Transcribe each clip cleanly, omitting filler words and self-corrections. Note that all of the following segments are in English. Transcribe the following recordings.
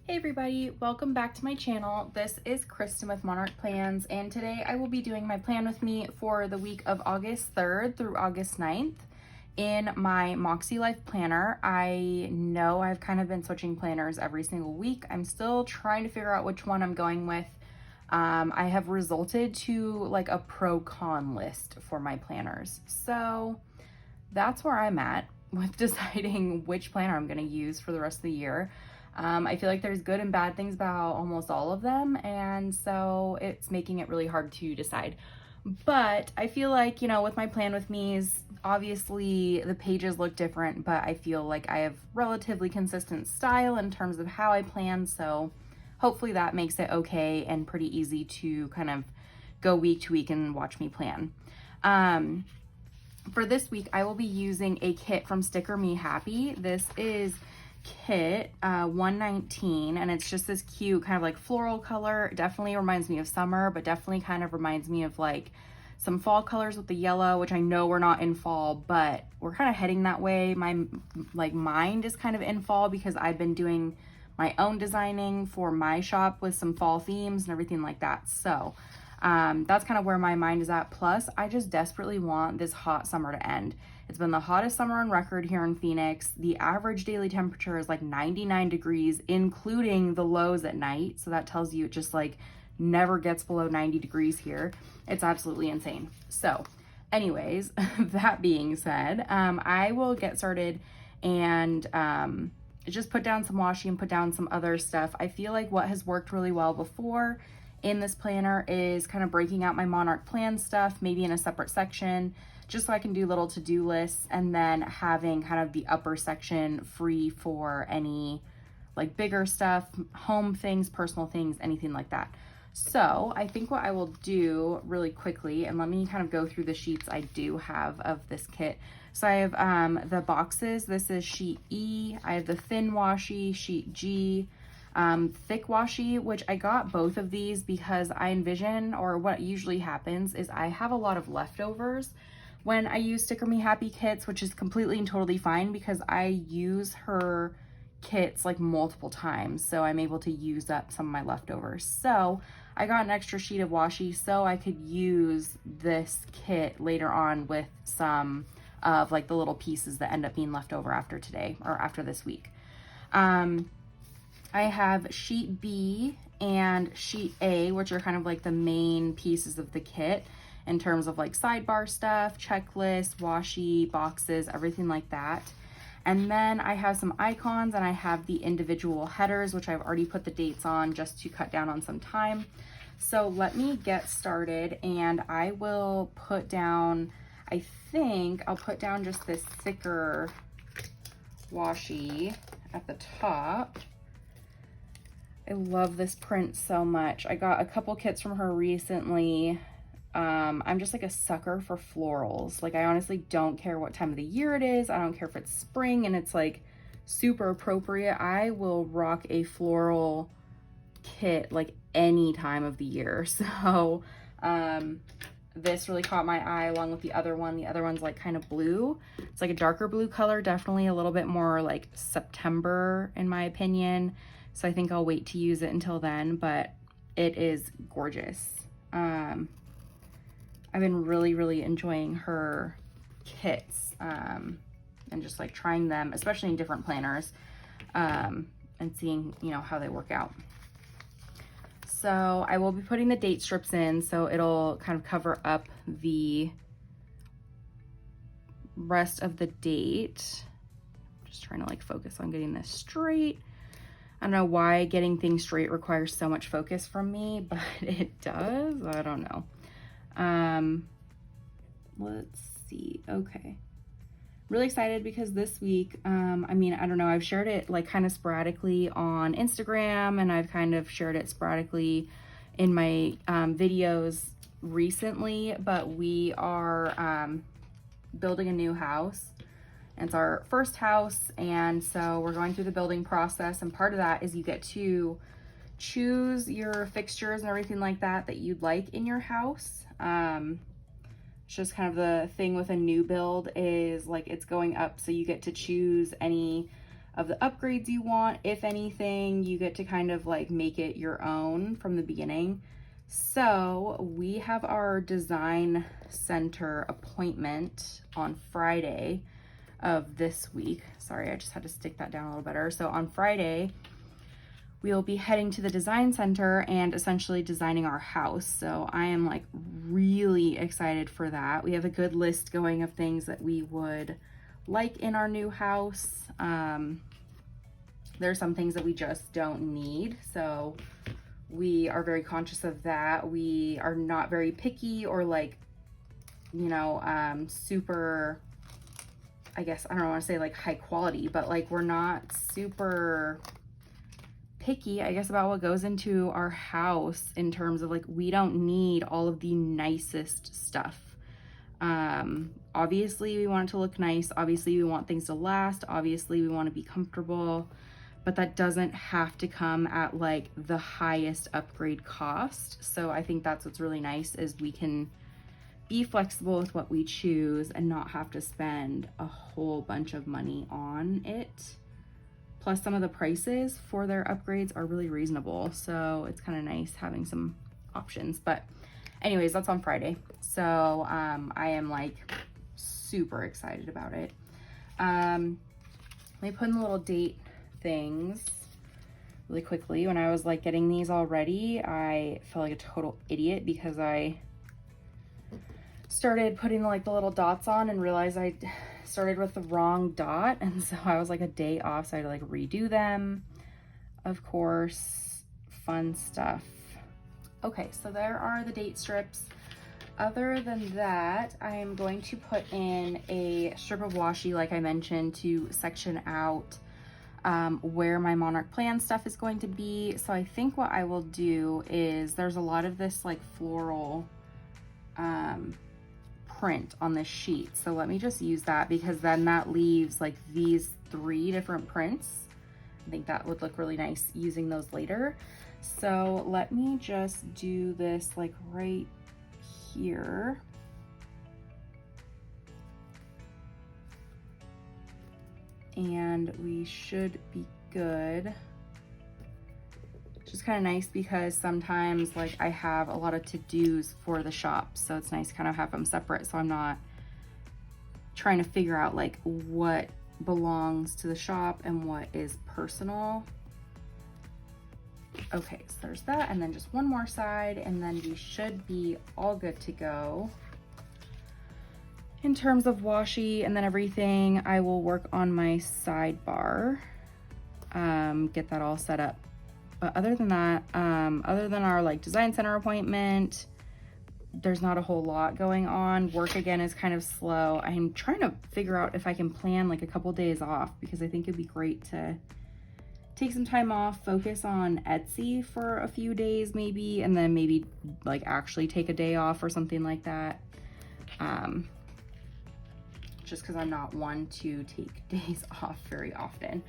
Hey everybody, welcome back to my channel. This is Kristen with Monarch Plans, and today I will be doing my plan with me for the week of August 3rd through August 9th in my MakseLife planner. I know I've kind of been switching planners every single week. I'm still trying to figure out which one I'm going with. I have resulted to like a pro-con list for my planners. So that's where I'm at with deciding which planner I'm going to use for the rest of the year. I feel like there's good and bad things about almost all of them, and so it's making it really hard to decide. But I feel like, you know, with my plan with me's, obviously the pages look different, but I feel like I have relatively consistent style in terms of how I plan, so hopefully that makes it okay and pretty easy to kind of go week to week and watch me plan. For this week, I will be using a kit from Sticker Me Happy. This is kit 119, and it's just this cute kind of like floral color. It definitely reminds me of summer, but definitely kind of reminds me of like some fall colors with the yellow, which I know we're not in fall, but we're kind of heading that way. My mind is kind of in fall because I've been doing my own designing for my shop with some fall themes and everything like that. So that's kind of where my mind is at. Plus, I just desperately want this hot summer to end. It's been the hottest summer on record here in Phoenix. The average daily temperature is like 99 degrees, including the lows at night. So that tells you it just like never gets below 90 degrees here. It's absolutely insane. So anyways, that being said, I will get started and just put down some washi and put down some other stuff. I feel like what has worked really well before in this planner is kind of breaking out my Monarch plan stuff, maybe in a separate section, just so I can do little to-do lists, and then having kind of the upper section free for any like bigger stuff, home things, personal things, anything like that. So I think what I will do really quickly, and let me kind of go through the sheets I do have of this kit. So I have the boxes. This is sheet E. I have the thin washi, sheet G, thick washi, which I got both of these because I envision, or what usually happens is I have a lot of leftovers when I use Sticker Me Happy kits, which is completely and totally fine because I use her kits like multiple times, so I'm able to use up some of my leftovers. So I got an extra sheet of washi so I could use this kit later on with some of like the little pieces that end up being left over after today or after this week. I have sheet B and sheet A, which are kind of like the main pieces of the kit in terms of like sidebar stuff, checklist, washi, boxes, everything like that. And then I have some icons, and I have the individual headers, which I've already put the dates on just to cut down on some time. So let me get started, and I will put down, I think I'll put down just this thicker washi at the top. I love this print so much. I got a couple kits from her recently. I'm just like a sucker for florals. Like, I honestly don't care what time of the year it is. I don't care if it's spring and it's like super appropriate. I will rock a floral kit like any time of the year. So this really caught my eye along with the other one. The other one's like kind of blue. It's like a darker blue color, definitely a little bit more like September in my opinion. So I think I'll wait to use it until then, but it is gorgeous. I've been really enjoying her kits and just like trying them, especially in different planners, and seeing, you know, how they work out. So I will be putting the date strips in, so it'll kind of cover up the rest of the date. Just trying to like focus on getting this straight. I don't know why getting things straight requires so much focus from me, but it does. I don't know. Let's see. Okay. Really excited because this week, I mean, I don't know, I've shared it like kind of sporadically on Instagram, and I've kind of shared it sporadically in my videos recently, but we are building a new house. It's our first house, and so we're going through the building process, and part of that is you get to choose your fixtures and everything like that that you'd like in your house. It's just kind of the thing with a new build is like it's going up, so you get to choose any of the upgrades you want. If anything, you get to kind of like make it your own from the beginning. So we have our design center appointment on Friday of this week. Sorry, I just had to stick that down a little better. So on Friday, we'll be heading to the design center and essentially designing our house. So I am like really excited for that. We have a good list going of things that we would like in our new house. There's some things that we just don't need. So we are very conscious of that. We are not very picky or like, you know, super, I guess, I don't want to say like high quality, but like we're not super picky, I guess, about what goes into our house in terms of like, we don't need all of the nicest stuff. Obviously we want it to look nice. Obviously we want things to last. Obviously we want to be comfortable, but that doesn't have to come at like the highest upgrade cost. So I think that's what's really nice, is we can be flexible with what we choose and not have to spend a whole bunch of money on it. Plus some of the prices for their upgrades are really reasonable. So it's kind of nice having some options. But anyways, that's on Friday. So I am like super excited about it. Let me put in the little date things really quickly. When I was like getting these all ready, I felt like a total idiot because I started putting like the little dots on and realized I started with the wrong dot, and so I was like a day off, so I had to like redo them. Of course, fun stuff. Okay, so there are the date strips. Other than that, I am going to put in a strip of washi, like I mentioned, to section out where my Monarch Plan stuff is going to be. So I think what I will do is, there's a lot of this like floral print on this sheet. So let me just use that, because then that leaves like these 3 different prints. I think that would look really nice using those later. So let me just do this like right here. And we should be good. Just kind of nice because sometimes like I have a lot of to-dos for the shop, so it's nice to kind of have them separate, so I'm not trying to figure out like what belongs to the shop and what is personal. Okay, so there's that, and then just one more side, and then we should be all good to go. In terms of washi and then everything, I will work on my sidebar, get that all set up. But other than that, other than our like design center appointment, there's not a whole lot going on. Work again is kind of slow. I'm trying to figure out if I can plan like a couple days off, because I think it'd be great to take some time off, focus on Etsy for a few days maybe, and then maybe like actually take a day off or something like that. Just because I'm not one to take days off very often.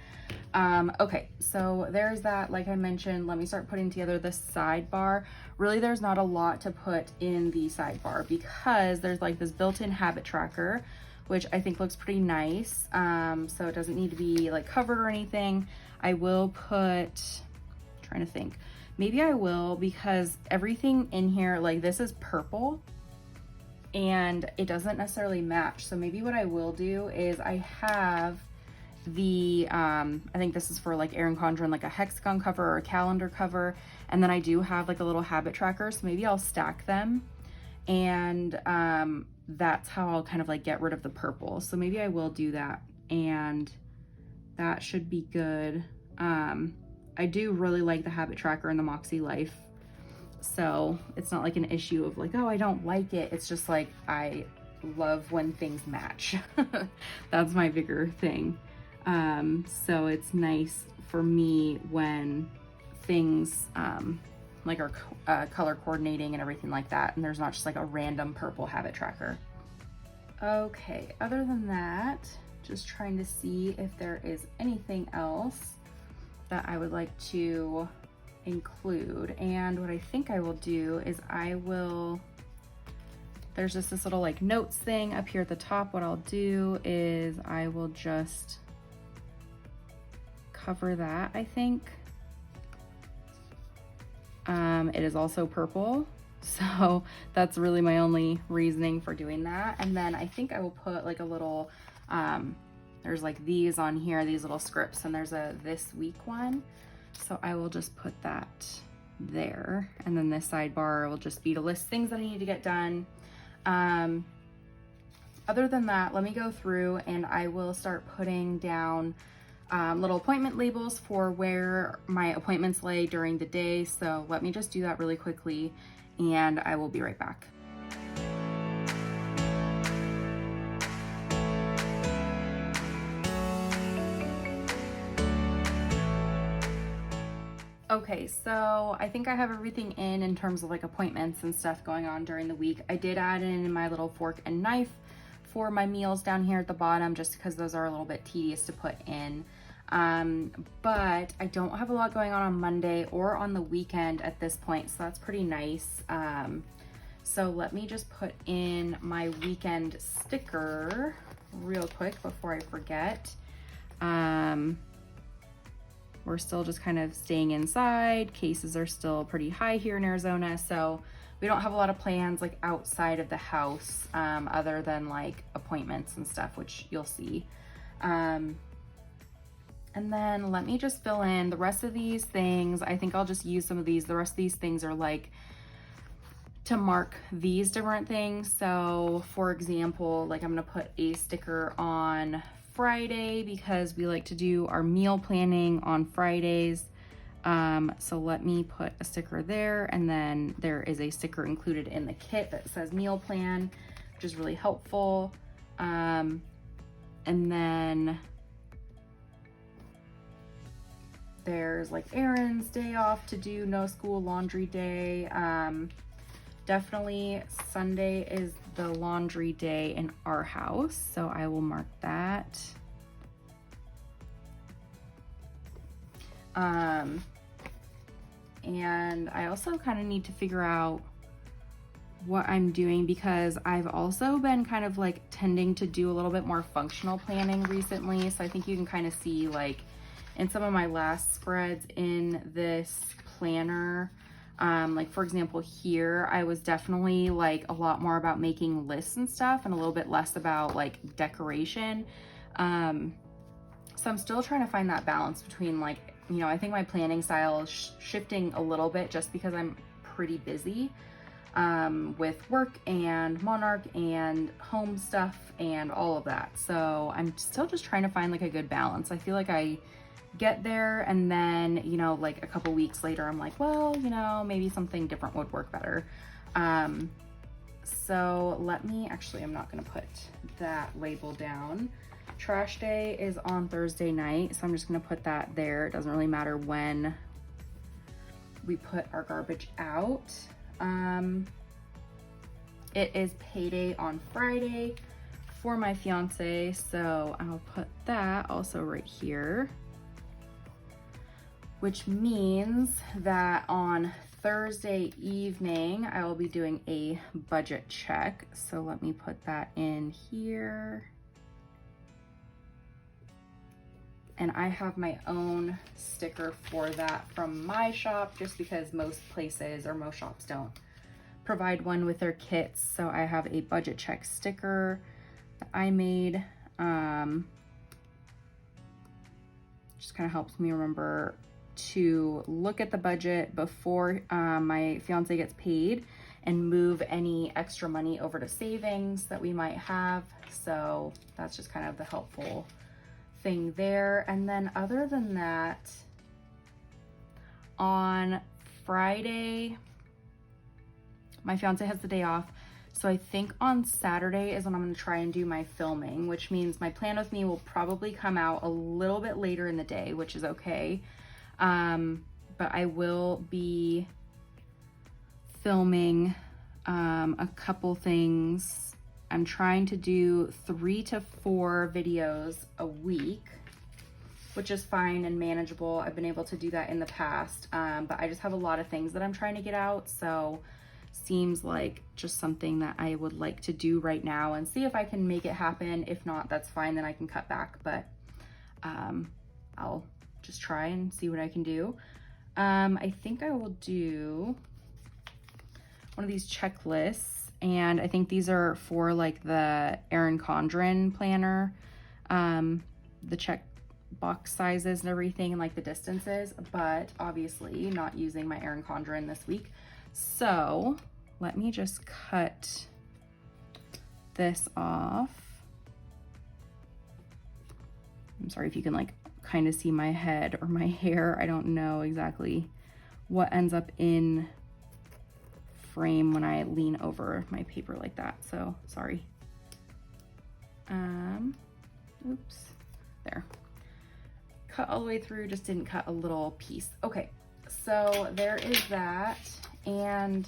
Okay, so there's that. Like I mentioned, let me start putting together the sidebar. Really, there's not a lot to put in the sidebar because there's like this built-in habit tracker, which I think looks pretty nice. So it doesn't need to be like covered or anything. I will put, trying to think, maybe I will, because everything in here, like this is purple, and it doesn't necessarily match. So maybe what I will do is I have the, I think this is for like Erin Condren, like a hexagon cover or a calendar cover. And then I do have like a little habit tracker. So maybe I'll stack them, and that's how I'll kind of like get rid of the purple. So maybe I will do that, and that should be good. I do really like the habit tracker in the MakseLife. So it's not like an issue of like, oh, I don't like it. It's just like, I love when things match. That's my bigger thing. So it's nice for me when things like are color coordinating and everything like that, and there's not just like a random purple habit tracker. Okay, other than that, just trying to see if there is anything else that I would like to include. And what I think I will do is there's just this little like notes thing up here at the top. What I'll do is I will just cover that, I think. It is also purple, so that's really my only reasoning for doing that. And then I think I will put like a little, there's like these on here, these little scripts, and there's a this week one. So I will just put that there. And then this sidebar will just be to list things that I need to get done. Other than that, let me go through and I will start putting down little appointment labels for where my appointments lay during the day. So let me just do that really quickly and I will be right back. Okay, so I think I have everything in terms of like appointments and stuff going on during the week. I did add in my little fork and knife for my meals down here at the bottom, just because those are a little bit tedious to put in. But I don't have a lot going on Monday or on the weekend at this point, so that's pretty nice. So let me just put in my weekend sticker real quick before I forget. We're still just kind of staying inside. Cases are still pretty high here in Arizona, so we don't have a lot of plans like outside of the house, other than like appointments and stuff, which you'll see. And then let me just fill in the rest of these things. I think I'll just use some of these. The rest of these things are like to mark these different things. So for example, like I'm gonna put a sticker on Friday because we like to do our meal planning on Fridays. So let me put a sticker there, and then there is a sticker included in the kit that says meal plan, which is really helpful. And then there's like errands day off to do, no school, laundry day. Definitely Sunday is the laundry day in our house, so I will mark that. And I also kind of need to figure out what I'm doing, because I've also been kind of like tending to do a little bit more functional planning recently. So I think you can kind of see like in some of my last spreads in this planner, like for example here, I was definitely like a lot more about making lists and stuff and a little bit less about like decoration. So I'm still trying to find that balance between like, you know, I think my planning style is shifting a little bit just because I'm pretty busy with work and Monarch and home stuff and all of that. So I'm still just trying to find like a good balance. I feel like I get there and then, you know, like a couple weeks later, I'm like, well, you know, maybe something different would work better. So let me, actually, I'm not gonna put that label down. Trash day is on Thursday night, so I'm just gonna put that there. It doesn't really matter when we put our garbage out. It is payday on Friday for my fiance, so I'll put that also right here, which means that on Thursday evening, I will be doing a budget check. So let me put that in here. And I have my own sticker for that from my shop, just because most places or most shops don't provide one with their kits. So I have a budget check sticker that I made. Just kind of helps me remember to look at the budget before my fiance gets paid and move any extra money over to savings that we might have. So that's just kind of the helpful thing there. And then other than that, on Friday, my fiance has the day off. So I think on Saturday is when I'm gonna try and do my filming, which means my plan with me will probably come out a little bit later in the day, which is okay. But I will be filming a couple things. I'm trying to do 3 to 4 videos a week, which is fine and manageable. I've been able to do that in the past, but I just have a lot of things that I'm trying to get out. So seems like just something that I would like to do right now and see if I can make it happen. If not, that's fine, then I can cut back, but I'll just try and see what I can do. I think I will do one of these checklists, and I think these are for like the Erin Condren planner, the check box sizes and everything and like the distances, but obviously not using my Erin Condren this week. So let me just cut this off. I'm sorry if you can like kind of see my head or my hair. I don't know exactly what ends up in frame when I lean over my paper like that, so sorry. Oops, there. Cut all the way through, just didn't cut a little piece. Okay, so there is that, and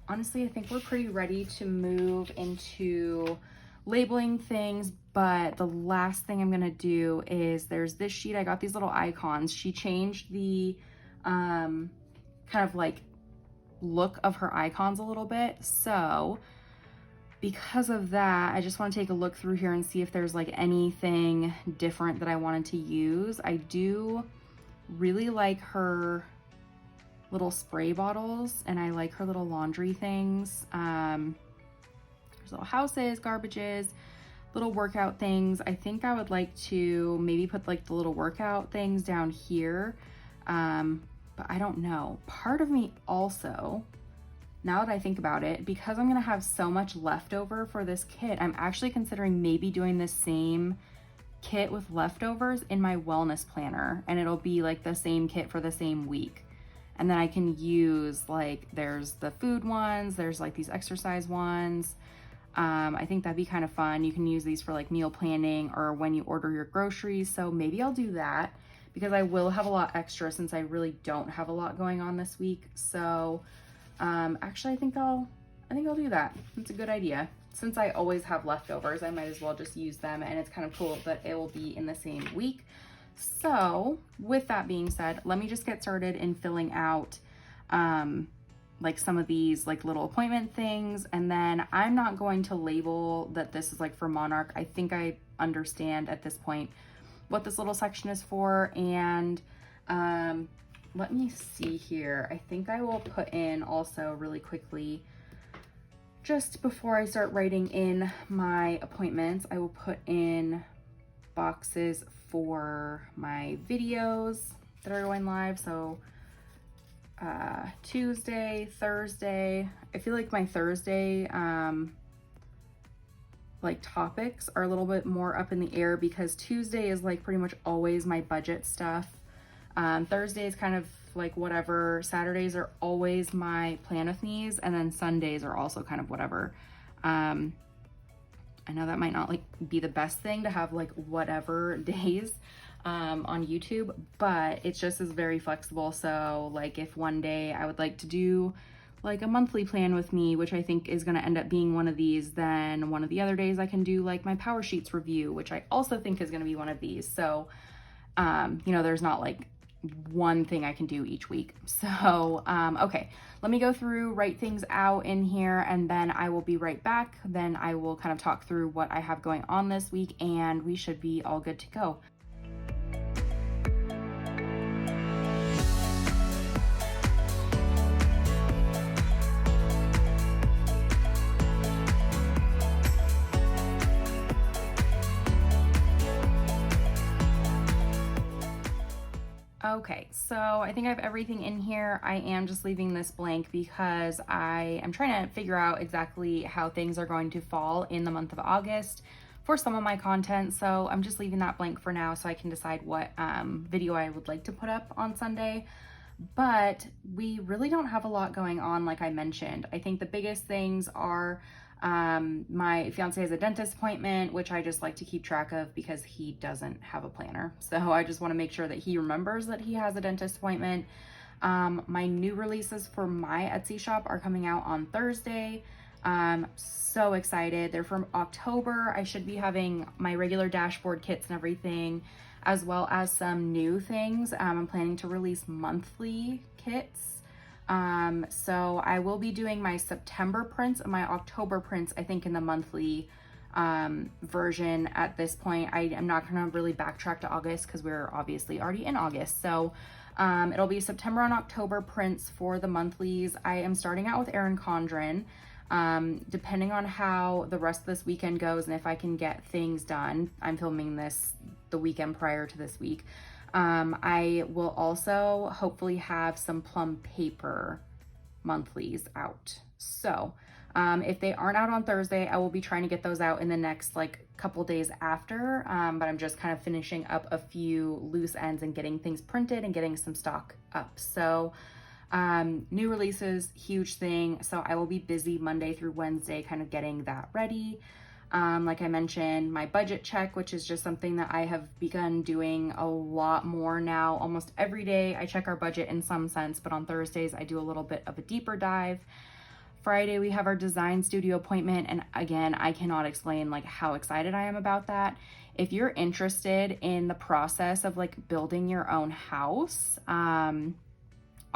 honestly, I think we're pretty ready to move into labeling things, but the last thing I'm gonna do is there's this sheet. I got these little icons. She changed the kind of like look of her icons a little bit. So because of that, I just want to take a look through here and see if there's like anything different that I wanted to use. I do really like her little spray bottles, and I like her little laundry things. There's little houses, garbages, little workout things. I think I would like to maybe put like the little workout things down here. But I don't know. Part of me also, now that I think about it, because I'm gonna have so much leftover for this kit, I'm actually considering maybe doing the same kit with leftovers in my wellness planner, and it'll be like the same kit for the same week. And then I can use like, there's the food ones, there's like these exercise ones. I think that'd be kind of fun. You can use these for like meal planning or when you order your groceries. So maybe I'll do that because I will have a lot extra since I really don't have a lot going on this week. So actually I think I'll do that. It's a good idea. Since I always have leftovers, I might as well just use them, and it's kind of cool that it will be in the same week. So with that being said, let me just get started in filling out like some of these like little appointment things, and then I'm not going to label that this is like for Monarch. I think I understand at this point what this little section is for, and let me see here. I think I will put in also really quickly, just before I start writing in my appointments, I will put in boxes for my videos that are going live. So Tuesday, Thursday. I feel like my Thursday like topics are a little bit more up in the air because Tuesday is like pretty much always my budget stuff. Thursday is kind of like whatever. Saturdays are always my plan with me's, and then Sundays are also kind of whatever. I know that might not like be the best thing to have like whatever days on YouTube, but it's just is very flexible. So like if one day I would like to do like a monthly plan with me, which I think is going to end up being one of these, then one of the other days I can do like my Power Sheets review, which I also think is going to be one of these. So you know, there's not like one thing I can do each week. So okay, let me go through, write things out in here, and then I will be right back. Then I will kind of talk through what I have going on this week, and we should be all good to go. Okay, so I think I have everything in here. I am just leaving this blank because I am trying to figure out exactly how things are going to fall in the month of August for some of my content. So I'm just leaving that blank for now so I can decide what video I would like to put up on Sunday. But we really don't have a lot going on, like I mentioned. I think the biggest things are my fiance has a dentist appointment, which I just like to keep track of because he doesn't have a planner. So I just want to make sure that he remembers that he has a dentist appointment. My new releases for my Etsy shop are coming out on Thursday. So excited. They're from October. I should be having my regular dashboard kits and everything, as well as some new things. I'm planning to release monthly kits. So I will be doing my September prints and my October prints, I think, in the monthly version at this point. I am not going to really backtrack to August because we're obviously already in August. So it'll be September and October prints for the monthlies. I am starting out with Erin Condren. Depending on how the rest of this weekend goes and if I can get things done, I'm filming this the weekend prior to this week. I will also hopefully have some plum paper monthlies out. So if they aren't out on Thursday, I will be trying to get those out in the next like couple days after, but I'm just kind of finishing up a few loose ends and getting things printed and getting some stock up. So new releases, huge thing. So I will be busy Monday through Wednesday kind of getting that ready. Like I mentioned, my budget check, which is just something that I have begun doing a lot more now. Almost every day I check our budget in some sense, but on Thursdays I do a little bit of a deeper dive. Friday we have our design studio appointment, and again, I cannot explain like how excited I am about that. If you're interested in the process of like building your own house,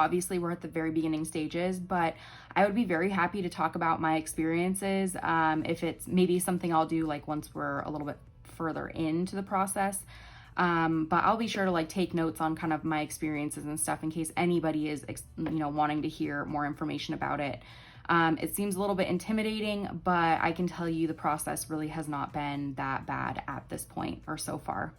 obviously we're at the very beginning stages, but I would be very happy to talk about my experiences. If it's maybe something I'll do like once we're a little bit further into the process. But I'll be sure to like take notes on kind of my experiences and stuff in case anybody is, wanting to hear more information about it. It seems a little bit intimidating, but I can tell you the process really has not been that bad at this point or so far.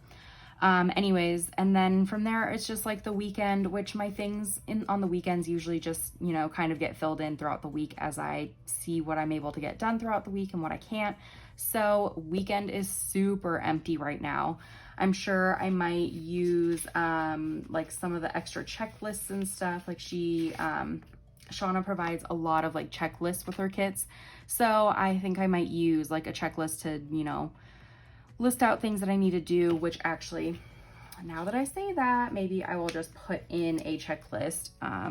Anyways, and then from there, it's just like the weekend, which my things on the weekends usually just, kind of get filled in throughout the week as I see what I'm able to get done throughout the week and what I can't. So weekend is super empty right now. I'm sure I might use, like some of the extra checklists and stuff. Like Shauna provides a lot of like checklists with her kits. So I think I might use like a checklist to, list out things that I need to do, which actually, now that I say that, maybe I will just put in a checklist,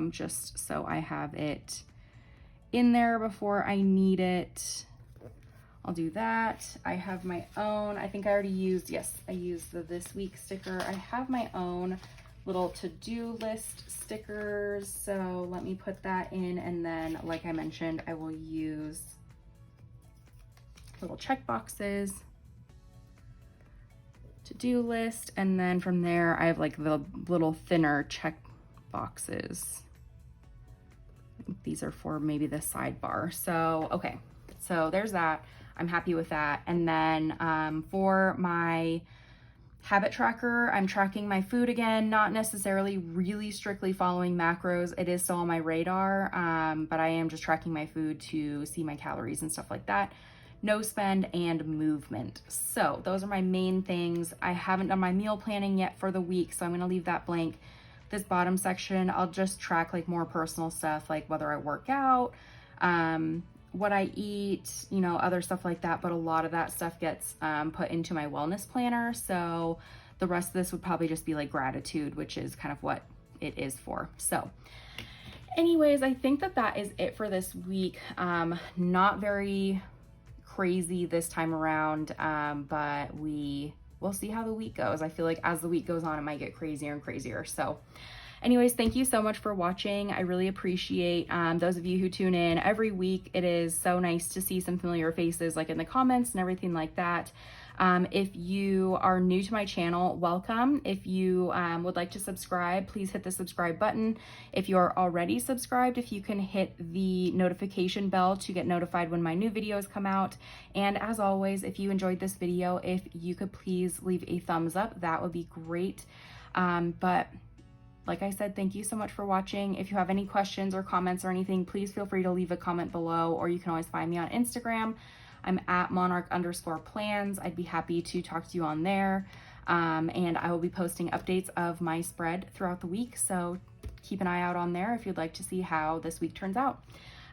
just so I have it in there before I need it. I'll do that. I have my own, I think I already used, yes, I used the this week sticker. I have my own little to-do list stickers. So let me put that in. And then, like I mentioned, I will use little check boxes, to-do list, and then from there I have like the little thinner check boxes. These are for maybe the sidebar. So okay, so there's that. I'm happy with that. And then for my habit tracker, I'm tracking my food again, not necessarily really strictly following macros. It is still on my radar, but I am just tracking my food to see my calories and stuff like that. No spend and movement. So those are my main things. I haven't done my meal planning yet for the week, so I'm gonna leave that blank. This bottom section, I'll just track like more personal stuff, like whether I work out, what I eat, other stuff like that. But a lot of that stuff gets put into my wellness planner. So the rest of this would probably just be like gratitude, which is kind of what it is for. So anyways, I think that is it for this week. Not very crazy this time around, but we'll see how the week goes. I feel like as the week goes on, it might get crazier and crazier. So anyways, thank you so much for watching. I really appreciate those of you who tune in every week. It is so nice to see some familiar faces like in the comments and everything like that. If you are new to my channel, welcome. If you would like to subscribe, please hit the subscribe button. If you are already subscribed, if you can hit the notification bell to get notified when my new videos come out. And as always, if you enjoyed this video, if you could please leave a thumbs up, that would be great. But like I said, thank you so much for watching. If you have any questions or comments or anything, please feel free to leave a comment below, or you can always find me on Instagram. I'm at monarch_plans. I'd be happy to talk to you on there. And I will be posting updates of my spread throughout the week. So keep an eye out on there if you'd like to see how this week turns out.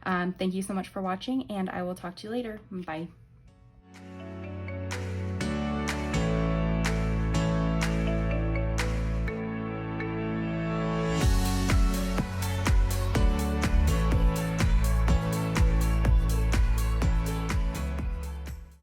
Thank you so much for watching, and I will talk to you later. Bye.